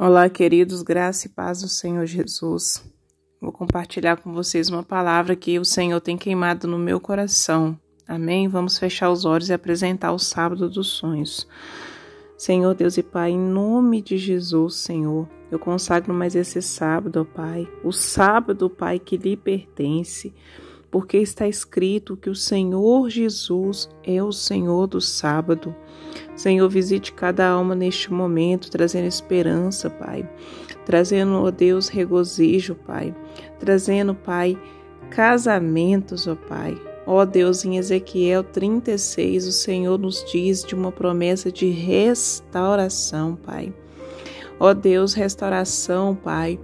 Olá, queridos, graça e paz do Senhor Jesus. Vou compartilhar com vocês uma palavra que o Senhor tem queimado no meu coração. Amém? Vamos fechar os olhos e apresentar o sábado dos sonhos. Senhor Deus e Pai, em nome de Jesus, Senhor, eu consagro mais esse sábado, ó Pai. O sábado, Pai, que lhe pertence, porque está escrito que o Senhor Jesus é o Senhor do sábado. Senhor, visite cada alma neste momento, trazendo esperança, Pai. Trazendo, ó Deus, regozijo, Pai. Trazendo, Pai, casamentos, ó Pai. Ó Deus, em Ezequiel 36, o Senhor nos diz de uma promessa de restauração, Pai. Ó Deus, restauração, Pai,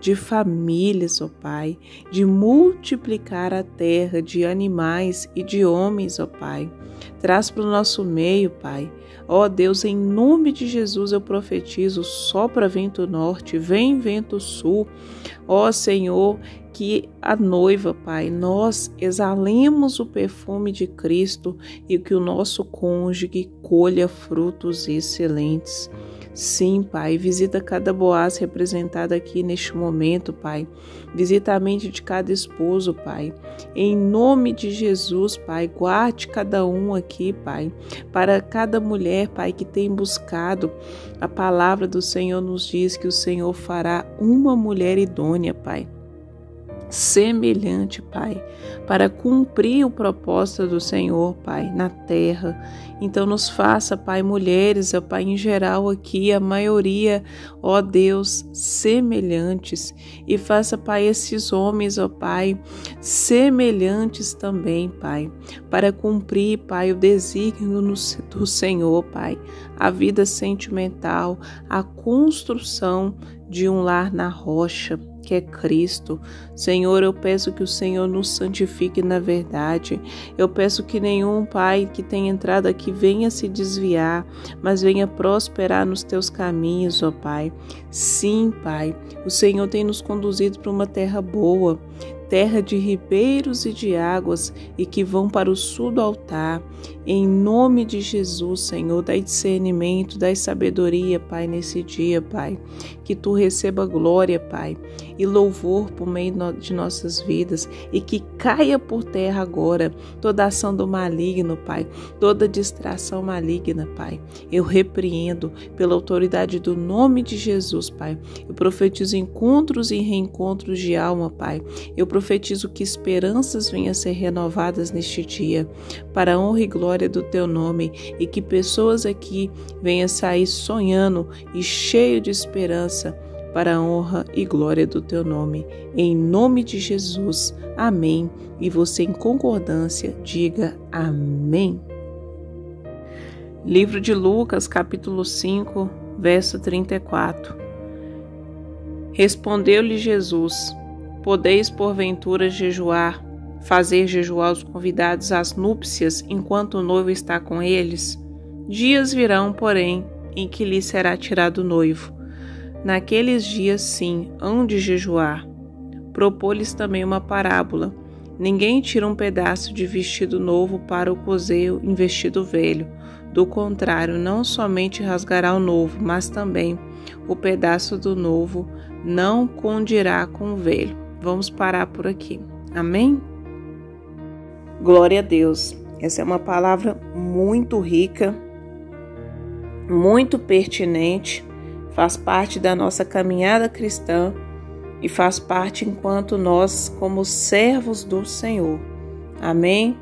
de famílias, ó Pai, de multiplicar a terra de animais e de homens, ó Pai. Traz para o nosso meio, Pai. Ó Deus, em nome de Jesus eu profetizo, sopra vento norte, vem vento sul. Ó Senhor, que a noiva, Pai, nós exalemos o perfume de Cristo e que o nosso cônjuge colha frutos excelentes. Sim, Pai, visita cada Boaz representado aqui neste momento, Pai. Visita a mente de cada esposo, Pai. Em nome de Jesus, Pai, guarde cada um aqui, Pai. Para cada mulher, Pai, que tem buscado, a palavra do Senhor nos diz que o Senhor fará uma mulher idônea, Pai. Semelhante, Pai, para cumprir o propósito do Senhor, Pai, na terra. Então nos faça, Pai, mulheres, ó Pai, em geral aqui, a maioria, ó Deus, semelhantes. E faça, Pai, esses homens, ó Pai, semelhantes também, Pai, para cumprir, Pai, o desígnio do Senhor, Pai, a vida sentimental, a construção de um lar na rocha, que é Cristo. Senhor, eu peço que o Senhor nos santifique na verdade. Eu peço que nenhum Pai que tenha entrado aqui venha se desviar, mas venha prosperar nos teus caminhos, ó Pai. Sim, Pai, o Senhor tem nos conduzido para uma terra boa, terra de ribeiros e de águas, e que vão para o sul do altar. Em nome de Jesus, Senhor, dai discernimento, dai sabedoria, Pai, nesse dia, Pai. Que Tu receba glória, Pai, e louvor por meio de nossas vidas, e que caia por terra agora toda ação do maligno, Pai, toda distração maligna, Pai. Eu repreendo pela autoridade do nome de Jesus, Pai. Eu profetizo encontros e reencontros de alma, Pai. Eu profetizo que esperanças venham a ser renovadas neste dia, para a honra e glória do Teu nome, e que pessoas aqui venham sair sonhando e cheio de esperança, para a honra e glória do Teu nome. Em nome de Jesus, amém. E você, em concordância, diga amém. Livro de Lucas, capítulo 5, verso 34. Respondeu-lhe Jesus: podeis porventura jejuar, fazer jejuar os convidados às núpcias enquanto o noivo está com eles? Dias virão, porém, em que lhe será tirado o noivo. Naqueles dias, sim, hão de jejuar. Propôs-lhes também uma parábola: ninguém tira um pedaço de vestido novo para o coser em vestido velho. Do contrário, não somente rasgará o novo, mas também o pedaço do novo não condirá com o velho. Vamos parar por aqui. Amém? Glória a Deus. Essa é uma palavra muito rica, muito pertinente, faz parte da nossa caminhada cristã e faz parte enquanto nós, como servos do Senhor. Amém?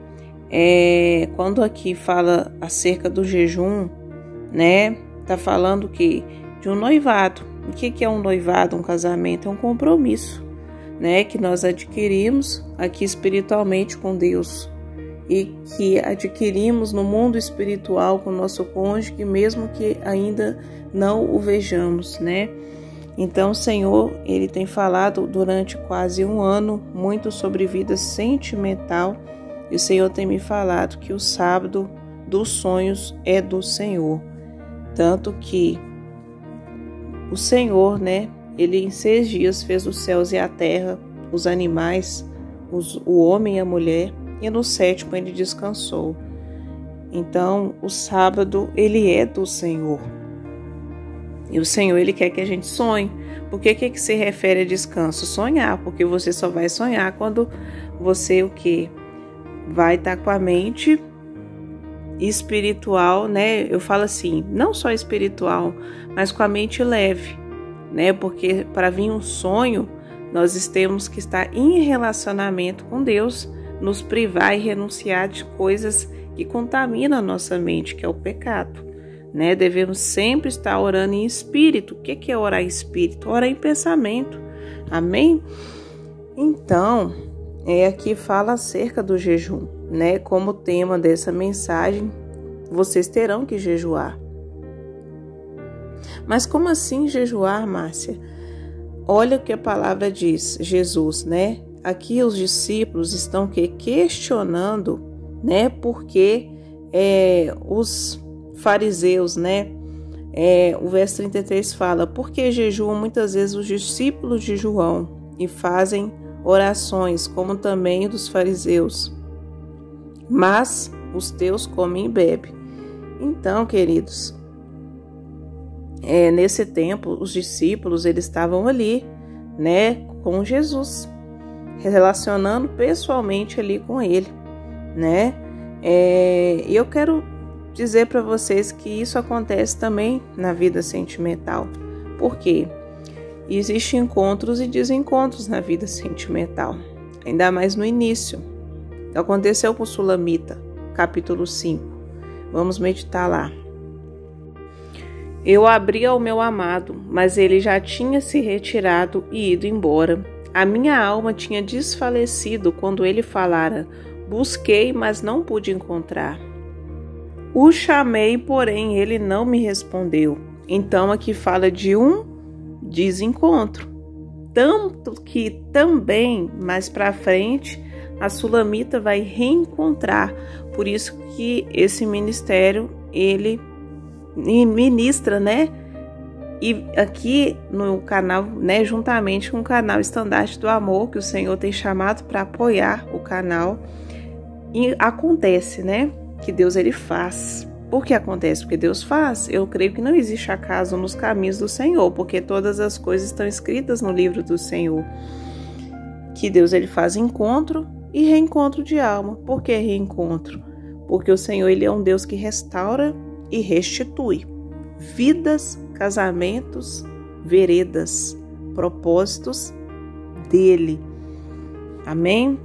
Quando aqui fala acerca do jejum, né? Tá falando que de um noivado. O que é um noivado, um casamento? É um compromisso, né? Que nós adquirimos aqui espiritualmente com Deus e que adquirimos no mundo espiritual com o nosso cônjuge, mesmo que ainda não o vejamos, né? Então o Senhor, Ele tem falado durante quase um ano muito sobre vida sentimental, e o Senhor tem me falado que o sábado dos sonhos é do Senhor. Tanto que o Senhor, né? Ele em 6 dias fez os céus e a terra, os animais, o homem e a mulher, e no 7º ele descansou. Então, o sábado, ele é do Senhor. E o Senhor, Ele quer que a gente sonhe. Por que se refere a descanso? Sonhar, porque você só vai sonhar quando você o quê? Vai estar com a mente espiritual, né? Eu falo assim, não só espiritual, mas com a mente leve, né? Porque para vir um sonho, nós temos que estar em relacionamento com Deus, nos privar e renunciar de coisas que contaminam a nossa mente, que é o pecado, né? Devemos sempre estar orando em espírito. O que é orar em espírito? Orar em pensamento. Amém? Então, aqui fala acerca do jejum, né? Como tema dessa mensagem, vocês terão que jejuar. Mas como assim jejuar, Márcia? Olha o que a palavra diz, Jesus, né? Aqui os discípulos estão questionando, né? Porque os fariseus, né? O verso 33 fala, porque jejuam muitas vezes os discípulos de João e fazem orações, como também dos fariseus, mas os teus comem e bebem. Então, queridos, nesse tempo, os discípulos, eles estavam ali, né, com Jesus, relacionando pessoalmente ali com ele, né? E eu quero dizer para vocês que isso acontece também na vida sentimental. Por quê? Existem encontros e desencontros na vida sentimental, ainda mais no início. Aconteceu com Sulamita, capítulo 5. Vamos meditar lá. Eu abri ao meu amado, mas ele já tinha se retirado e ido embora. A minha alma tinha desfalecido quando ele falara. Busquei, mas não pude encontrar. O chamei, porém ele não me respondeu. Então aqui fala de um desencontro. Tanto que também, mais para frente, a Sulamita vai reencontrar. Por isso que esse ministério, ele ministra, né? E aqui no canal, né, juntamente com o canal Estandarte do Amor, que o Senhor tem chamado para apoiar o canal, e acontece, né, que Deus ele faz. Por que acontece? Porque Deus faz. Eu creio que não existe acaso nos caminhos do Senhor, porque todas as coisas estão escritas no livro do Senhor. Que Deus ele faz encontro e reencontro de alma. Por que reencontro? Porque o Senhor ele é um Deus que restaura e restitui vidas, casamentos, veredas, propósitos dele. Amém?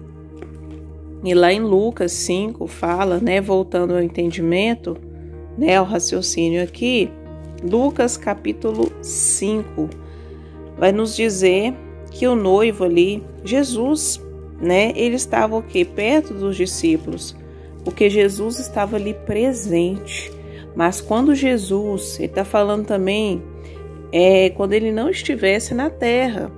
E lá em Lucas 5 fala, né, voltando ao entendimento, né, ao raciocínio aqui, Lucas capítulo 5 vai nos dizer que o noivo ali, Jesus, né, ele estava o quê? Perto dos discípulos, porque Jesus estava ali presente. Mas quando Jesus, ele está falando também, quando ele não estivesse na terra,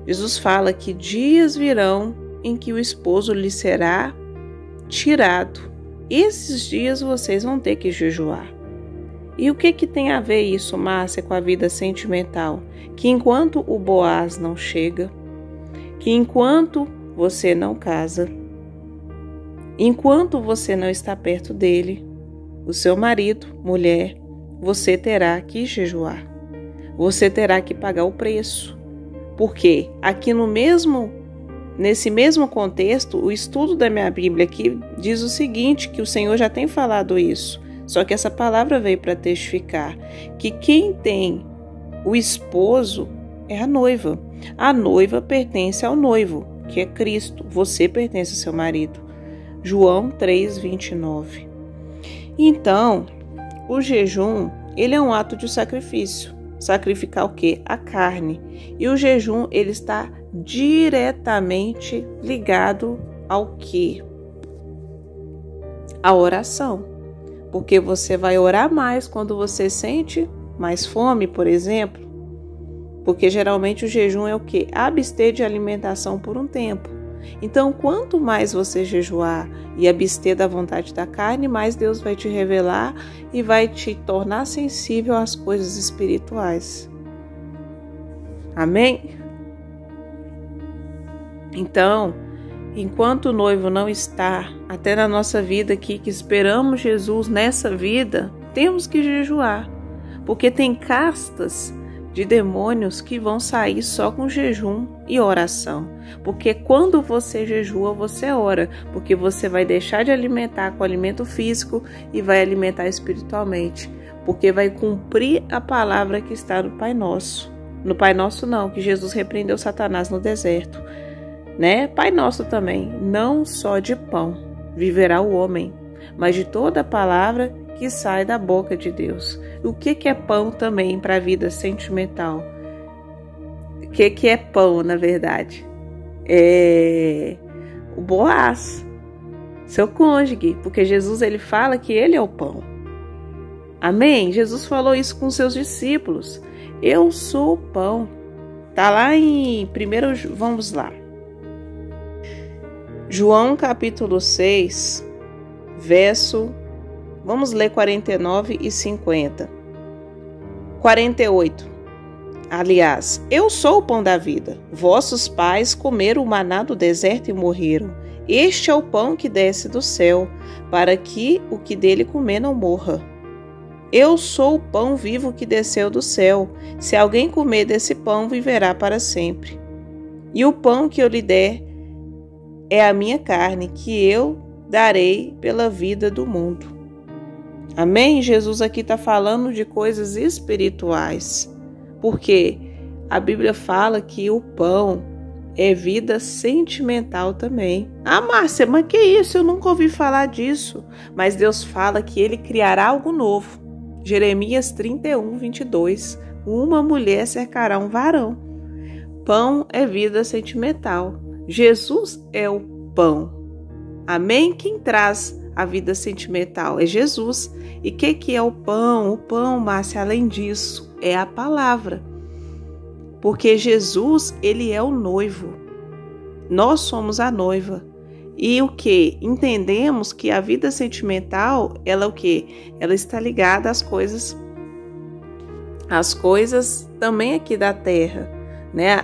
Jesus fala que dias virão em que o esposo lhe será tirado. Esses dias vocês vão ter que jejuar. E o que tem a ver isso, Márcia, com a vida sentimental? Que enquanto o Boaz não chega, que enquanto você não casa, enquanto você não está perto dele, o seu marido, mulher, você terá que jejuar. Você terá que pagar o preço. Porque aqui nesse mesmo contexto, o estudo da minha Bíblia aqui diz o seguinte, que o Senhor já tem falado isso. Só que essa palavra veio para testificar que quem tem o esposo é a noiva. A noiva pertence ao noivo, que é Cristo. Você pertence ao seu marido. João 3:29. Então, o jejum, ele é um ato de sacrifício. Sacrificar o quê? A carne. E o jejum, ele está diretamente ligado ao quê? A oração. Porque você vai orar mais quando você sente mais fome, por exemplo. Porque geralmente o jejum é o quê? Abster de alimentação por um tempo. Então, quanto mais você jejuar e abster da vontade da carne, mais Deus vai te revelar e vai te tornar sensível às coisas espirituais. Amém? Então, enquanto o noivo não está, até na nossa vida aqui, que esperamos Jesus nessa vida, temos que jejuar. Porque tem castas de demônios que vão sair só com jejum e oração. Porque quando você jejua, você ora, porque você vai deixar de alimentar com alimento físico e vai alimentar espiritualmente, porque vai cumprir a palavra que está no Pai Nosso. No Pai Nosso não, que Jesus repreendeu Satanás no deserto, né? Pai Nosso também, não só de pão viverá o homem, mas de toda a palavra que sai da boca de Deus. O que é pão também para a vida sentimental? O que é pão, na verdade? É o Boaz, seu cônjuge, porque Jesus ele fala que ele é o pão. Amém? Jesus falou isso com seus discípulos. Eu sou o pão. Tá lá em vamos lá. João capítulo 6, vamos ler 49 e 50. 48. Aliás, eu sou o pão da vida. Vossos pais comeram o maná do deserto e morreram. Este é o pão que desce do céu, para que o que dele comer não morra. Eu sou o pão vivo que desceu do céu. Se alguém comer desse pão, viverá para sempre. E o pão que eu lhe der é a minha carne, que eu darei pela vida do mundo. Amém? Jesus aqui está falando de coisas espirituais, porque a Bíblia fala que o pão é vida sentimental também. Ah, Márcia, mas que isso? Eu nunca ouvi falar disso. Mas Deus fala que Ele criará algo novo. Jeremias 31, 22. Uma mulher cercará um varão. Pão é vida sentimental. Jesus é o pão. Amém? Quem traz a vida sentimental é Jesus. E o que é o pão? O pão, Márcia, além disso, é a palavra. Porque Jesus, ele é o noivo. Nós somos a noiva. E o que? Entendemos que a vida sentimental, ela o que? Ela está ligada às coisas também aqui da terra, né?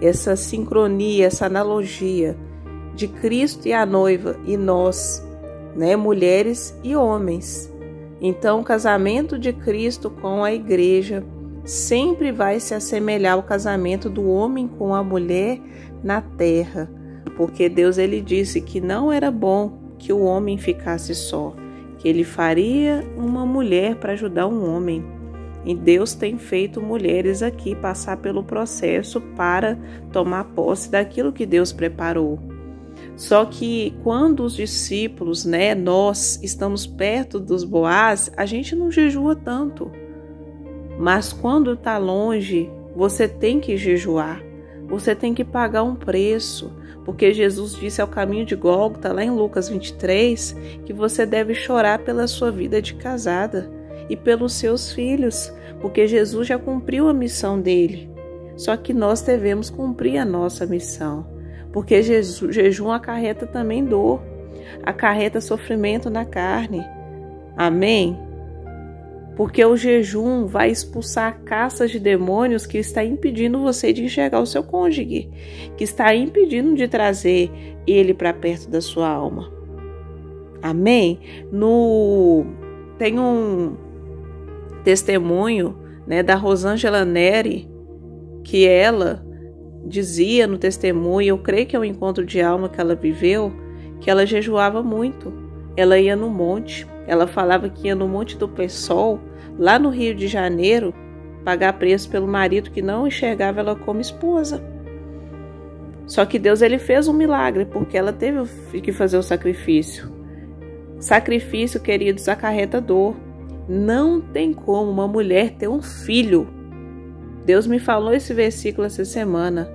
Essa sincronia, essa analogia de Cristo e a noiva e nós, né? Mulheres e homens. Então, o casamento de Cristo com a igreja sempre vai se assemelhar ao casamento do homem com a mulher na terra. Porque Deus ele disse que não era bom que o homem ficasse só, que ele faria uma mulher para ajudar um homem. E Deus tem feito mulheres aqui passar pelo processo para tomar posse daquilo que Deus preparou. Só que quando os discípulos, né, nós estamos perto dos Boaz, a gente não jejua tanto. Mas quando está longe, você tem que jejuar, você tem que pagar um preço. Porque Jesus disse ao caminho de Gólgota, lá em Lucas 23, que você deve chorar pela sua vida de casada e pelos seus filhos, porque Jesus já cumpriu a missão dele. Só que nós devemos cumprir a nossa missão, porque jejum acarreta também dor, acarreta sofrimento na carne. Amém? Porque o jejum vai expulsar caças de demônios que está impedindo você de enxergar o seu cônjuge, que está impedindo de trazer ele para perto da sua alma. Amém? Tem um testemunho, né, da Rosângela Neri, que ela dizia no testemunho, eu creio que é um encontro de alma que ela viveu, que ela jejuava muito. Ela ia no monte. Ela falava que ia no Monte do Pessol, lá no Rio de Janeiro, pagar preço pelo marido que não enxergava ela como esposa. Só que Deus ele fez um milagre, porque ela teve que fazer o sacrifício. Sacrifício, queridos, acarreta dor. Não tem como uma mulher ter um filho. Deus me falou esse versículo essa semana,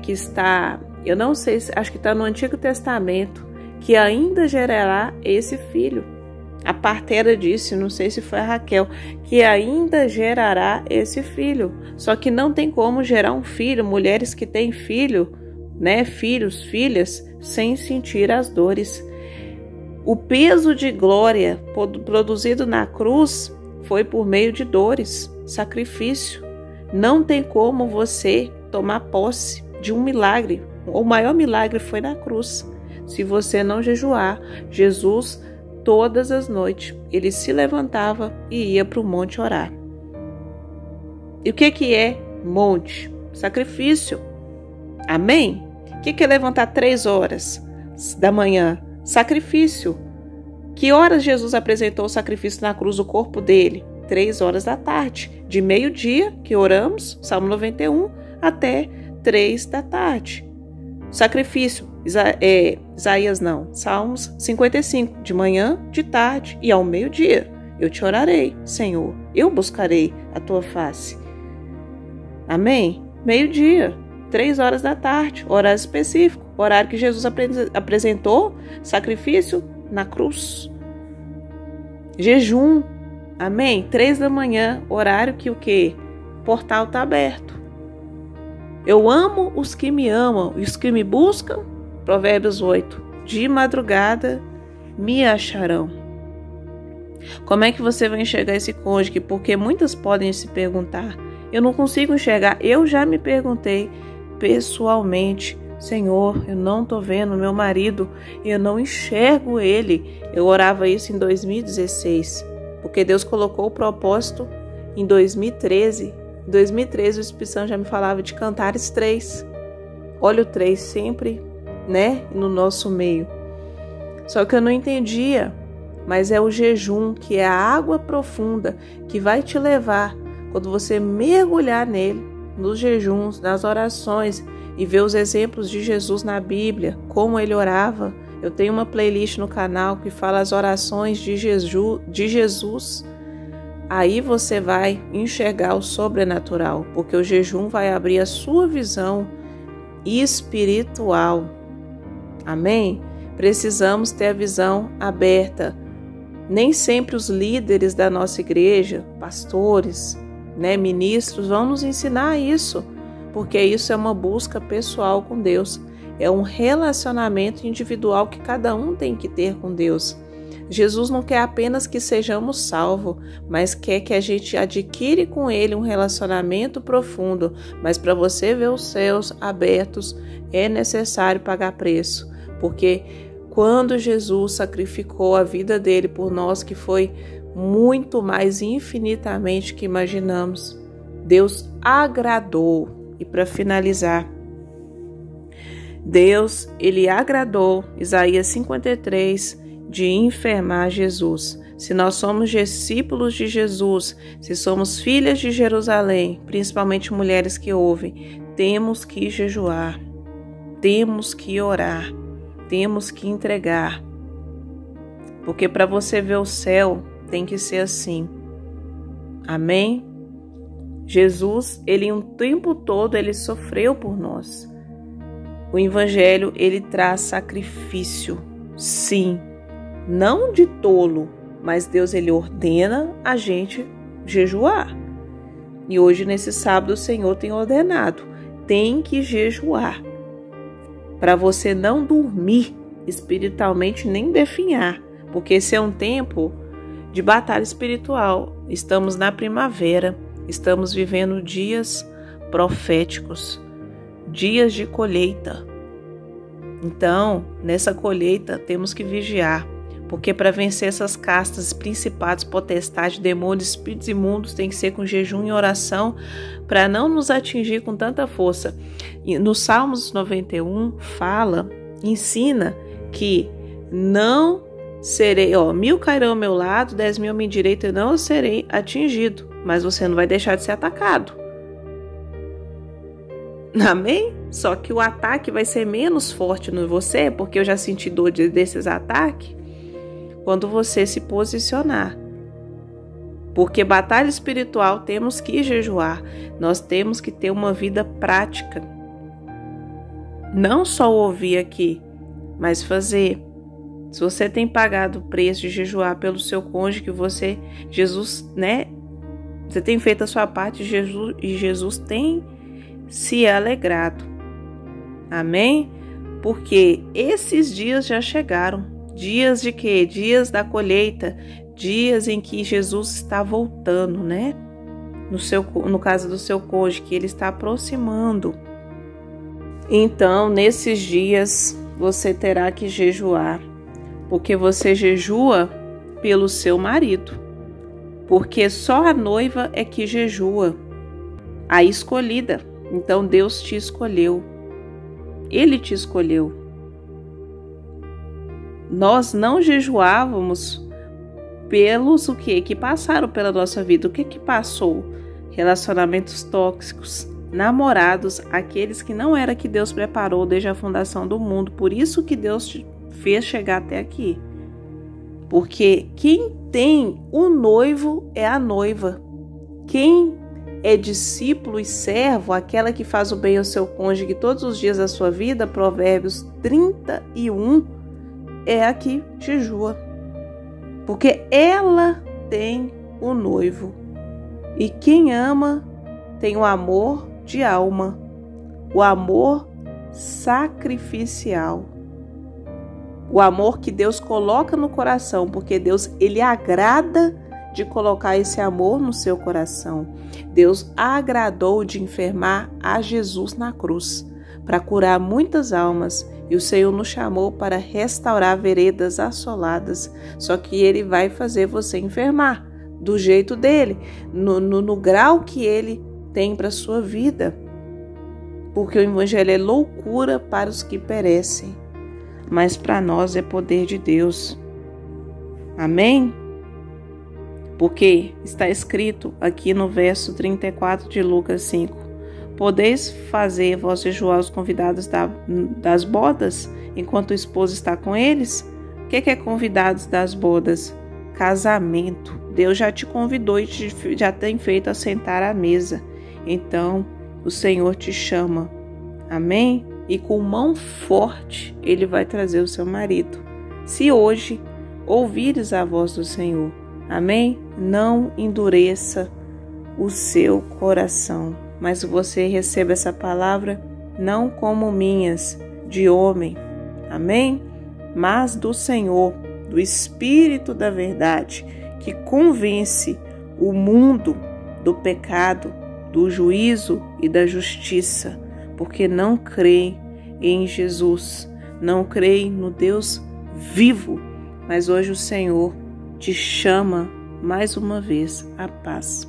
que está, eu não sei, acho que está no Antigo Testamento, que ainda gerará esse filho. A partera disse, não sei se foi a Raquel, que ainda gerará esse filho. Só que não tem como gerar um filho, mulheres que têm filho, né, filhos, filhas, sem sentir as dores. O peso de glória produzido na cruz foi por meio de dores, sacrifício. Não tem como você tomar posse de um milagre. O maior milagre foi na cruz. Se você não jejuar, Jesus, todas as noites, ele se levantava e ia para o monte orar. E o que é monte? Sacrifício. Amém? O que é levantar 3 horas da manhã? Sacrifício. Que horas Jesus apresentou o sacrifício na cruz, o corpo dele? 3 horas da tarde. De meio-dia, que oramos, Salmo 91, até 3 da tarde. Sacrifício, Isaías não, Salmos 55, de manhã, de tarde e ao meio-dia. Eu te orarei, Senhor, eu buscarei a tua face. Amém? Meio-dia, 3 horas da tarde, horário específico, horário que Jesus apresentou sacrifício na cruz. Jejum, amém? 3 da manhã, horário que o quê? O portal está aberto. Eu amo os que me amam e os que me buscam, Provérbios 8, de madrugada me acharão. Como é que você vai enxergar esse cônjuge? Porque muitas podem se perguntar, eu não consigo enxergar. Eu já me perguntei pessoalmente, Senhor, eu não estou vendo meu marido, eu não enxergo ele. Eu orava isso em 2016, porque Deus colocou o propósito em 2013. Em 2013 o Espírito Santo já me falava de Cantares 3. Olha o 3 sempre, né, no nosso meio. Só que eu não entendia, mas é o jejum, que é a água profunda que vai te levar, quando você mergulhar nele, nos jejuns, nas orações e ver os exemplos de Jesus na Bíblia, como ele orava. Eu tenho uma playlist no canal que fala as orações de Jesus. Aí você vai enxergar o sobrenatural, porque o jejum vai abrir a sua visão espiritual. Amém? Precisamos ter a visão aberta. Nem sempre os líderes da nossa igreja, pastores, ministros, vão nos ensinar isso, porque isso é uma busca pessoal com Deus. É um relacionamento individual que cada um tem que ter com Deus. Jesus não quer apenas que sejamos salvos, mas quer que a gente adquire com Ele um relacionamento profundo. Mas para você ver os céus abertos, é necessário pagar preço. Porque quando Jesus sacrificou a vida dele por nós, que foi muito mais infinitamente que imaginamos, Deus agradou. E para finalizar, Deus, Ele agradou, Isaías 53, de enfermar Jesus. Se nós somos discípulos de Jesus, se somos filhas de Jerusalém, principalmente mulheres que ouvem, temos que jejuar, temos que orar, temos que entregar. Porque para você ver o céu, tem que ser assim. Amém? Jesus, ele o tempo todo, ele sofreu por nós. O Evangelho, ele traz sacrifício, sim. Não de tolo, mas Deus, ele ordena a gente jejuar. E hoje, nesse sábado, o Senhor tem ordenado, tem que jejuar, para você não dormir espiritualmente nem definhar, porque esse é um tempo de batalha espiritual. Estamos na primavera, estamos vivendo dias proféticos, dias de colheita. Então, nessa colheita, temos que vigiar, porque para vencer essas castas, principados, potestades, demônios, espíritos imundos, tem que ser com jejum e oração, para não nos atingir com tanta força. E no Salmos 91 ensina que não serei, 1000 cairão ao meu lado, 10.000 à minha direita, e não serei atingido, mas você não vai deixar de ser atacado. Amém? Só que o ataque vai ser menos forte em você, porque eu já senti dor desses ataques, quando você se posicionar. Porque batalha espiritual temos que jejuar, nós temos que ter uma vida prática. Não só ouvir aqui, mas fazer. Se você tem pagado o preço de jejuar pelo seu cônjuge, que você tem feito a sua parte, e Jesus tem se alegrado. Amém? Porque esses dias já chegaram. Dias de quê? Dias da colheita, dias em que Jesus está voltando, No caso do seu cônjuge, que ele está aproximando. Então, nesses dias, você terá que jejuar, porque você jejua pelo seu marido, porque só a noiva é que jejua. a escolhida. Então Deus te escolheu. Ele te escolheu. Nós não jejuávamos pelos que passaram pela nossa vida. O que passou? Relacionamentos tóxicos, namorados, aqueles que não era que Deus preparou desde a fundação do mundo. Por isso que Deus te fez chegar até aqui. Porque quem tem o noivo é a noiva. Quem é discípulo e servo, aquela que faz o bem ao seu cônjuge todos os dias da sua vida, Provérbios 31, é a que jejua. Porque ela tem o noivo. E quem ama tem o amor de alma, o amor sacrificial. O amor que Deus coloca no coração, porque Deus, ele agrada de colocar esse amor no seu coração. Deus agradou de enfermar a Jesus na cruz, para curar muitas almas, e o Senhor nos chamou para restaurar veredas assoladas. Só que ele vai fazer você enfermar, do jeito dele, no grau que ele tem para a sua vida. Porque o Evangelho é loucura para os que perecem, mas para nós é poder de Deus. Amém? Porque está escrito aqui no verso 34 de Lucas 5: podeis fazer vós jejuar os convidados das bodas, enquanto o esposo está com eles? O que é convidados das bodas? Casamento. Deus já te convidou e já tem feito assentar à mesa. Então, o Senhor te chama. Amém? E com mão forte, Ele vai trazer o seu marido. Se hoje ouvires a voz do Senhor. Amém? Não endureça o seu coração. Mas você receba essa palavra não como minhas, de homem. Amém? Mas do Senhor, do Espírito da verdade, que convence o mundo do pecado, do juízo e da justiça, porque não creem em Jesus, não creem no Deus vivo. Mas hoje o Senhor te chama mais uma vez à paz.